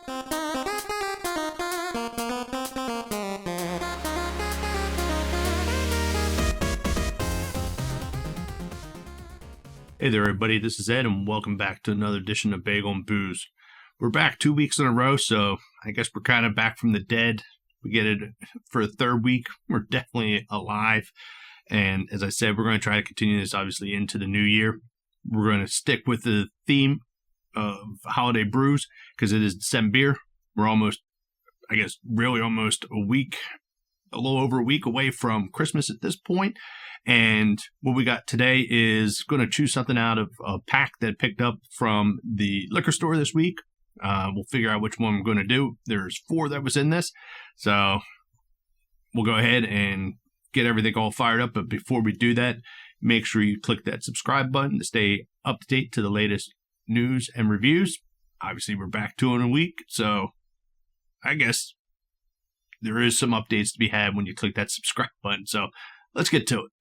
Hey there, everybody. This is Ed, and welcome back to another edition of Bagel and Booze. We're back 2 weeks in a row, so I guess we're kind of back from the dead. We get it for a third week. We're definitely alive. And as I said, we're going to try to continue this, obviously, into the new year. We're going to stick with the theme of holiday brews, because it is Decem-beer. We're almost, I guess, really almost a little over a week away from Christmas at this point. And what we got today is going to choose something out of a pack that I picked up from the liquor store this week. We'll figure out which one we're going to do. There's 4 that was in this. So we'll go ahead and get everything all fired up. But before we do that, make sure you click that subscribe button to stay up to date to the latest news and reviews. Obviously, we're back 2 in a week. So I guess there is some updates to be had when you click that subscribe button. So let's get to it.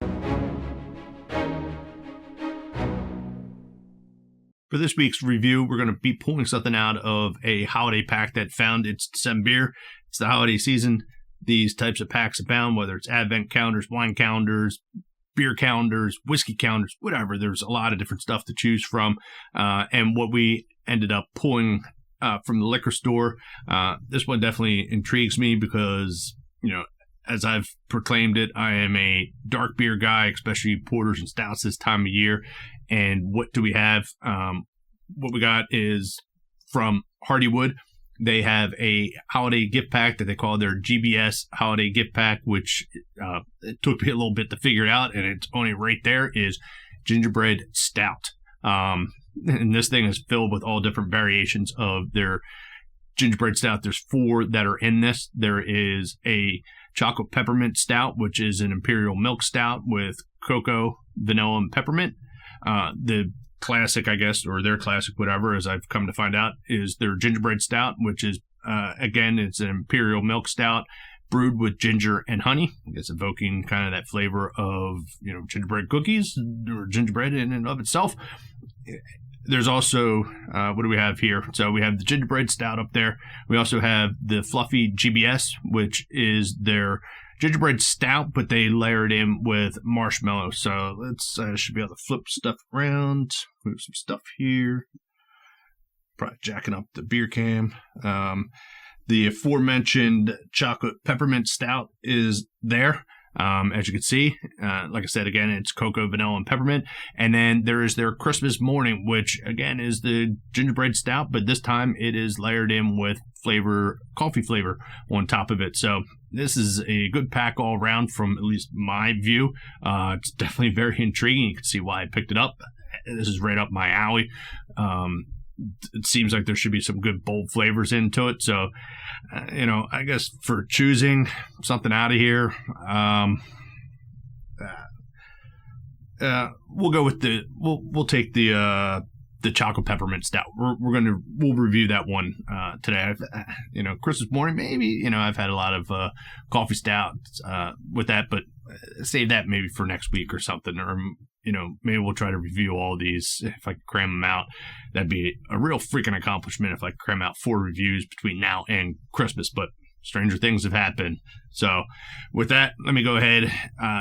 For this week's review, we're going to be pulling something out of a holiday pack that found its Decem-beer. It's the holiday season. These types of packs abound, whether it's advent calendars, wine calendars, beer calendars, whiskey calendars, whatever. There's a lot of different stuff to choose from. And what we ended up pulling from the liquor store, this one definitely intrigues me because, as I've proclaimed it, I am a dark beer guy, especially porters and stouts this time of year. And what do we have? What we got is from Hardywood. They have a holiday gift pack that they call their GBS Holiday Gift Pack, which it took me a little bit to figure it out, and it's only right there is gingerbread stout. And this thing is filled with all different variations of their gingerbread stout. There's 4 that are in this. There is a Chocolate Peppermint Stout, which is an Imperial Milk Stout with cocoa, vanilla, and peppermint. The classic, I guess, or their classic, whatever, as I've come to find out, is their gingerbread stout, which is, again, it's an Imperial Milk Stout brewed with ginger and honey. I guess evoking kind of that flavor of, gingerbread cookies or gingerbread in and of itself. There's also, what do we have here? So we have the gingerbread stout up there. We also have the fluffy GBS, which is their gingerbread stout, but they layered in with marshmallow. So let's, should be able to flip stuff around, move some stuff here. Probably jacking up the Beercam. The aforementioned Chocolate Peppermint Stout is there. As you can see, like I said, again, it's cocoa, vanilla, and peppermint. And then there is their Christmas morning, which again is the gingerbread stout, but this time it is layered in with coffee flavor on top of it. So this is a good pack all around from at least my view. It's definitely very intriguing. You can see why I picked it up. This is right up my alley. It seems like there should be some good bold flavors into it. So, I guess for choosing something out of here, we'll go with we'll take the Chocolate Peppermint Stout. We'll review that one today. Christmas morning, maybe, I've had a lot of coffee stouts with that, but save that maybe for next week or something, or maybe we'll try to review all these. If I could cram them out, that'd be a real freaking accomplishment if I could cram out 4 reviews between now and Christmas, but stranger things have happened. So with that, let me go ahead,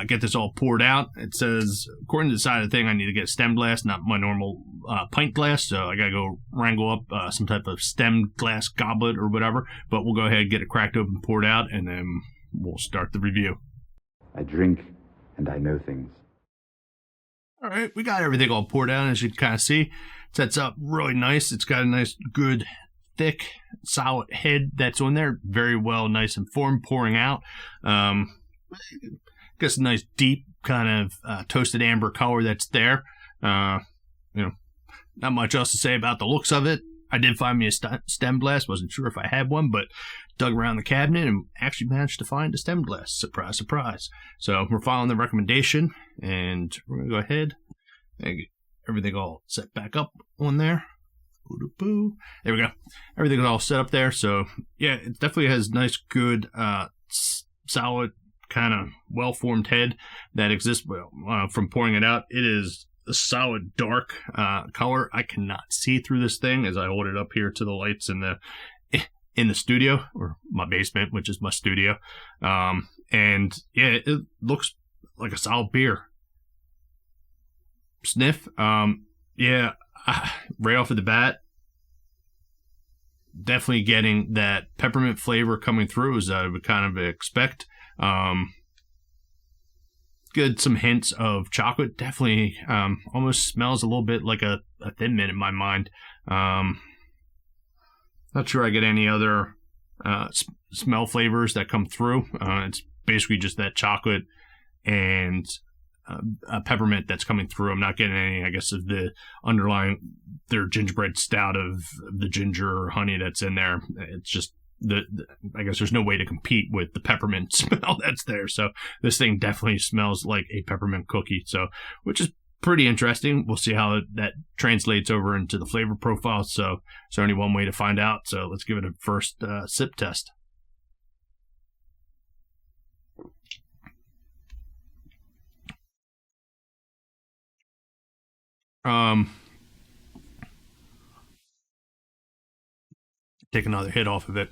get this all poured out. It says, according to the side of the thing, I need to get a stem glass, not my normal pint glass, so I gotta go wrangle up some type of stemmed glass goblet or whatever, but we'll go ahead and get it cracked open, poured out, and then we'll start the review. I drink and I know things. All right, we got everything all poured out, as you can kind of see. It sets up really nice. It's got a nice, good, thick, solid head that's on there. Very well, nice and formed, pouring out. Guess a nice, deep, kind of toasted amber color that's there. Not much else to say about the looks of it. I did find me a stem glass. Wasn't sure if I had one, but dug around the cabinet and actually managed to find a stem glass. Surprise, surprise. So we're following the recommendation, and we're going to go ahead and get everything all set back up on there. Boo-doo-boo. There we go. Everything's all set up there. So, yeah, it definitely has nice, good, solid, kind of well-formed head that exists from pouring it out. It is a solid dark color. I cannot see through this thing as I hold it up here to the lights in in the studio, or my basement, which is my studio. And yeah, it looks like a solid beer. Sniff, yeah, right off of the bat, definitely getting that peppermint flavor coming through as I would kind of expect. Good, some hints of chocolate. Definitely almost smells a little bit like a Thin Mint in my mind. Not sure I get any other smell flavors that come through. It's basically just that chocolate and peppermint that's coming through. I'm not getting any, I guess, of the underlying, their gingerbread stout of the ginger or honey that's in there. It's just I guess there's no way to compete with the peppermint smell that's there. So this thing definitely smells like a peppermint cookie. So, which is pretty interesting. We'll see how that translates over into the flavor profile. So there's only one way to find out. So let's give it a first sip test. Take another hit off of it.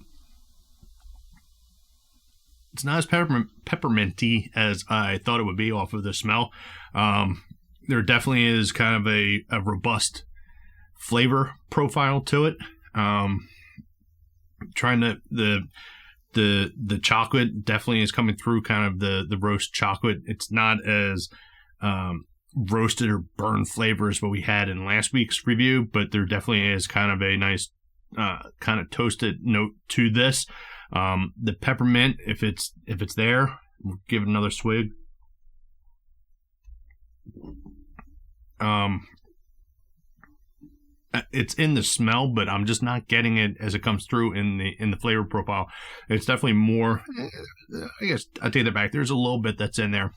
It's not as pepperminty as I thought it would be off of the smell. There definitely is kind of a robust flavor profile to it. Trying to the chocolate definitely is coming through, kind of the roast chocolate. It's not as roasted or burned flavor as what we had in last week's review, but there definitely is kind of a nice kind of toasted note to this. The peppermint, if it's there, we'll give it another swig. It's in the smell, but I'm just not getting it as it comes through in the flavor profile. It's definitely more, I guess I take that back. There's a little bit that's in there,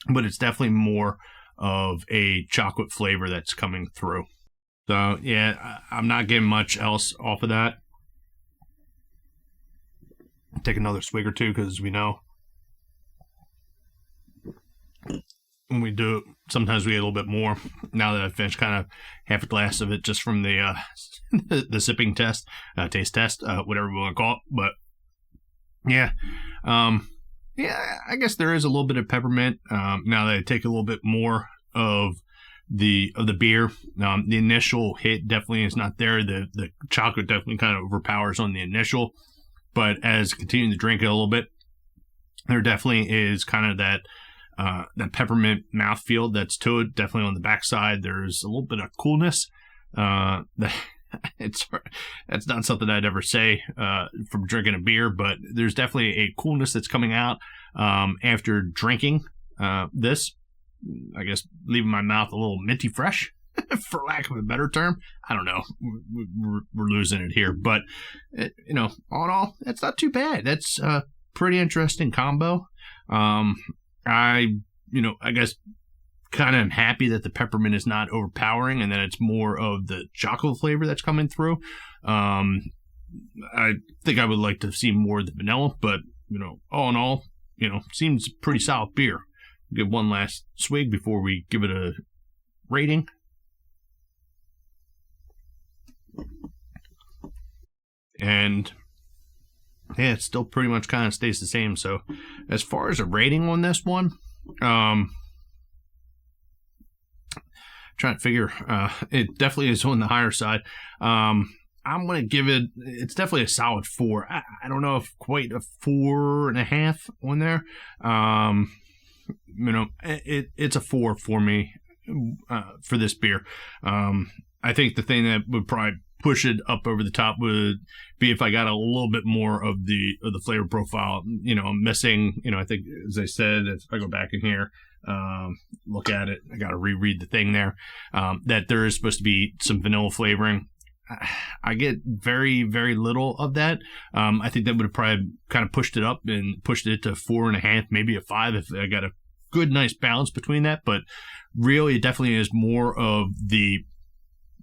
but it's definitely more of a chocolate flavor that's coming through. So yeah, I'm not getting much else off of that. Take another swig or two, because we know when we do, sometimes we get a little bit more. Now that I've finished kind of half a glass of it just from the the sipping test, taste test, whatever we want to call it. But yeah, yeah, I guess there is a little bit of peppermint. Now that I take a little bit more of the beer, the initial hit definitely is not there. The chocolate definitely kind of overpowers on the initial. But as continuing to drink it a little bit, there definitely is kind of that peppermint mouthfeel that's to it. Definitely on the backside, there's a little bit of coolness. That's not something I'd ever say from drinking a beer, but there's definitely a coolness that's coming out after drinking this. I guess leaving my mouth a little minty fresh, for lack of a better term. I don't know. We're losing it here, but all in all, it's not too bad. That's a pretty interesting combo. I guess kind of am happy that the peppermint is not overpowering, and that it's more of the chocolate flavor that's coming through. I think I would like to see more of the vanilla, but all in all, seems pretty solid beer. Give one last swig before we give it a rating. And yeah, it still pretty much kind of stays the same. So as far as a rating on this one, trying to figure, it definitely is on the higher side. I'm going to give it, it's definitely a solid 4. I don't know if quite a 4.5 on there. It's a 4 for me for this beer. I think the thing that would probably push it up over the top would be if I got a little bit more of the flavor profile. I'm missing, I think, as I said, if I go back in here, look at it, I got to reread the thing there, that there is supposed to be some vanilla flavoring. I get very, very little of that. I think that would have probably kind of pushed it up and pushed it to 4.5, maybe a 5 if I got a good, nice balance between that. But really, it definitely is more of the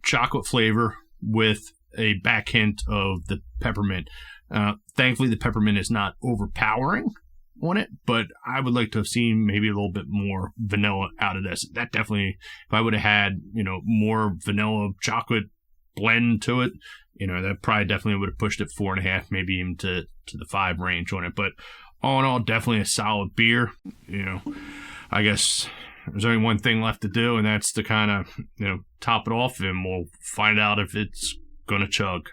chocolate flavor with a back hint of the peppermint. Thankfully, the peppermint is not overpowering on it, but I would like to have seen maybe a little bit more vanilla out of this. That definitely, if I would have had, more vanilla chocolate blend to it, that probably definitely would have pushed it 4.5, maybe even to the 5 range on it. But all in all, definitely a solid beer. I guess there's only one thing left to do, and that's to kind of, top it off, and we'll find out if it's going to chug.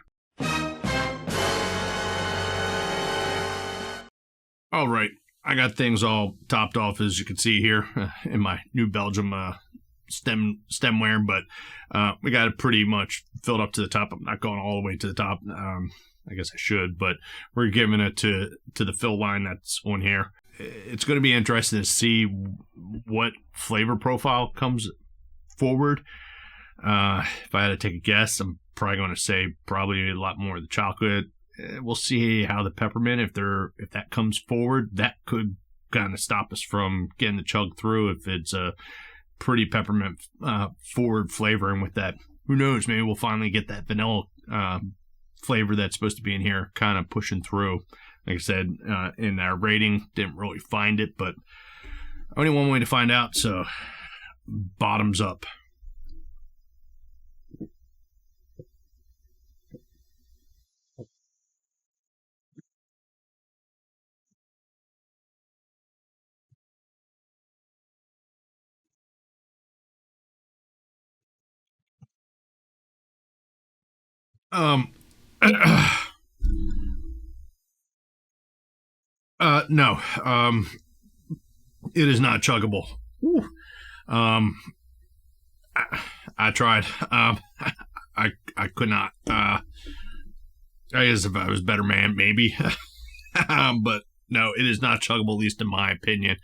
All right. I got things all topped off, as you can see here, in my New Belgium stemware, but we got it pretty much filled up to the top. I'm not going all the way to the top. I guess I should, but we're giving it to the fill line that's on here. It's going to be interesting to see what flavor profile comes forward. If I had to take a guess, I'm probably going to say probably a lot more of the chocolate. We'll see how the peppermint, if that comes forward, that could kind of stop us from getting the chug through if it's a pretty peppermint forward flavoring with that. Who knows? Maybe we'll finally get that vanilla flavor that's supposed to be in here kind of pushing through. Like I said, in our rating, didn't really find it, but only one way to find out, so bottoms up. No. It is not chuggable. I tried. I could not. I guess if I was a better man, maybe. But no, it is not chuggable, at least in my opinion.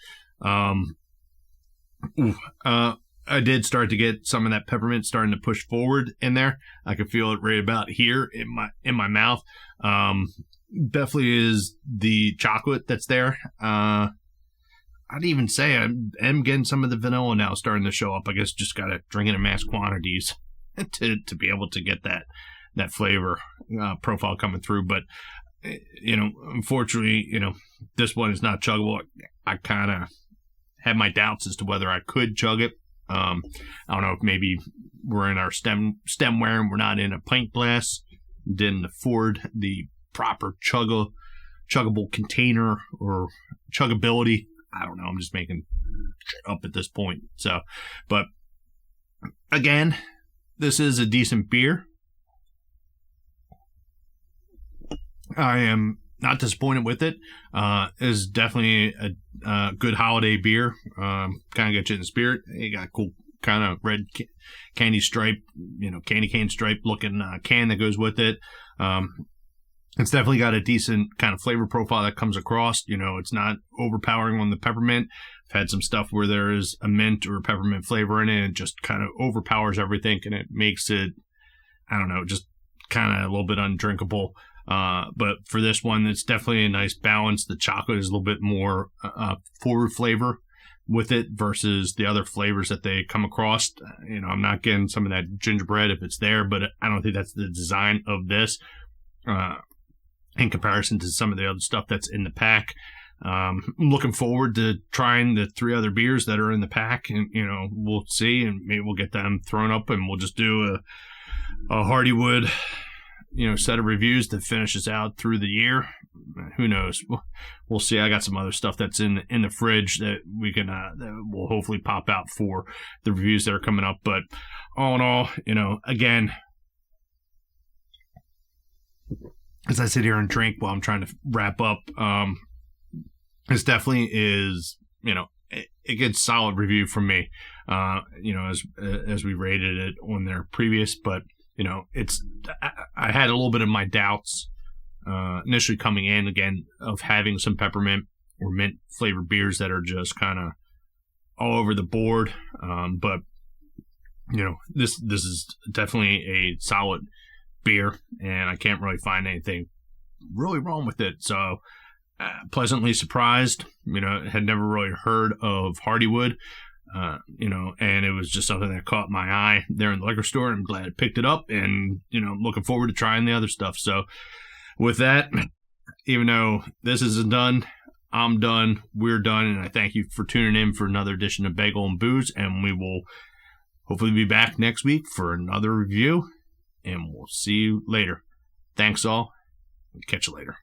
I did start to get some of that peppermint starting to push forward in there. I could feel it right about here in my mouth. Definitely is the chocolate that's there. I'd even say I am getting some of the vanilla now starting to show up. I guess just got to drink it in mass quantities to be able to get that flavor profile coming through. But unfortunately, this one is not chuggable. I kind of had my doubts as to whether I could chug it. I don't know if maybe we're in our stemware and we're not in a pint glass, didn't afford the proper chuggable container or chuggability. I don't know. I'm just making shit up at this point. So, but again, this is a decent beer. I am not disappointed with it. It's definitely a good holiday beer. Kind of get you in the spirit. You got a cool kind of red candy stripe, candy cane stripe looking can that goes with it. It's definitely got a decent kind of flavor profile that comes across. It's not overpowering on the peppermint. I've had some stuff where there is a mint or a peppermint flavor in it. It just kind of overpowers everything, and it makes it, I don't know, just kind of a little bit undrinkable. But for this one, it's definitely a nice balance. The chocolate is a little bit more forward flavor with it versus the other flavors that they come across. I'm not getting some of that gingerbread if it's there, but I don't think that's the design of this in comparison to some of the other stuff that's in the pack. I'm looking forward to trying the 3 other beers that are in the pack, and we'll see, and maybe we'll get them thrown up, and we'll just do a Hardywood set of reviews to finish us out through the year. Who knows? We'll see. I got some other stuff that's in the fridge that we can that will hopefully pop out for the reviews that are coming up. But all in all, again, as I sit here and drink while I'm trying to wrap up, this definitely is a good solid review from me. As we rated it on their previous, but I had a little bit of my doubts initially coming in, again, of having some peppermint or mint flavored beers that are just kind of all over the board. But this is definitely a solid beer, and I can't really find anything really wrong with it. So pleasantly surprised. Had never really heard of Hardywood. And it was just something that caught my eye there in the liquor store. I'm glad I picked it up, and, looking forward to trying the other stuff. So with that, even though this isn't done, I'm done. We're done. And I thank you for tuning in for another edition of Bagel and Booze. And we will hopefully be back next week for another review. and we'll see you later. Thanks all. Catch you later.